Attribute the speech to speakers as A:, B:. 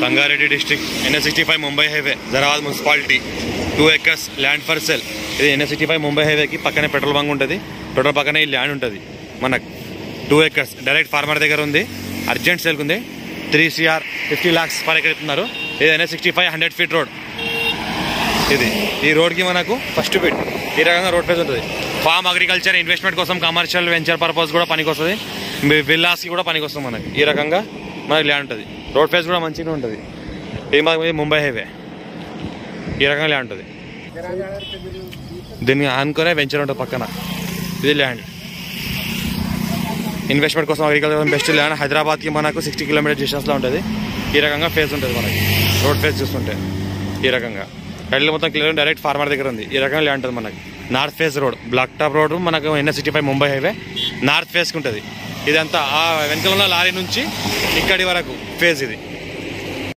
A: Sangareddy district NH65 Mumbai highway Zaheerabad municipality 2 acres land for sale. ఇది NH65 Mumbai హైవేకి పక్కనే పెట్రోల్ బంక్ ఉంటుంది. పెట్రోల్ పక్కనే ఈ ల్యాండ్ ఉంటుంది మనకు. 2 acres డైరెక్ట్ ఫార్మర్ దగ్గర ఉంది. అర్జెంట్ సేల్కి ఉంది. 3 CR 50 lakhs పర్ ఎకర్ ఇస్తున్నారు. ఇది NH65 100 feet రోడ్. ఇది ఈ రోడ్కి మనకు ఫస్ట్ బిట్ ఈ రకంగా రోడ్ ఫేస్ ఉంటుంది. ఫార్మ్ అగ్రికల్చర్ ఇన్వెస్ట్మెంట్ కోసం కమర్షియల్ వెంచర్ పర్పస్ కూడా పనికి వస్తుంది. విల్లాస్కి కూడా పనికి వస్తుంది మనకి. ఈ రకంగా మనకి ల్యాండ్ ఉంటుంది. రోడ్ ఫేస్ కూడా మంచిగా ఉంటుంది. ఇది మనకి ముంబై హైవే ఈ రకంగా ల్యాండ్ ఉంటుంది. దీన్ని ఆనుకునే వెంచర్ ఉంటుంది పక్కన. ఇది ల్యాండ్ ఇన్వెస్ట్మెంట్ కోసం అగ్రికల్చర్ బెస్ట్ ల్యాండ్. హైదరాబాద్కి మనకు 60 kilometers డిస్టెన్స్లో ఉంటుంది. ఈ రకంగా ఫేస్ ఉంటుంది మనకి. రోడ్ ఫేస్ చూస్తుంటే ఈ రకంగా కళ్ళు మొత్తం క్లియర్ డైరెక్ట్ ఫార్మర్ దగ్గర ఉంది. ఈ రకంగా ల్యాండ్ ఉంటుంది మనకి. North face road black top road మనకు NH65 ముంబై హైవే నార్త్ ఫేస్కి ఉంటుంది. ఇదంతా ఆ వెనకాల లారీ నుంచి ఇక్కడి వరకు ఫేజ్ ఇది.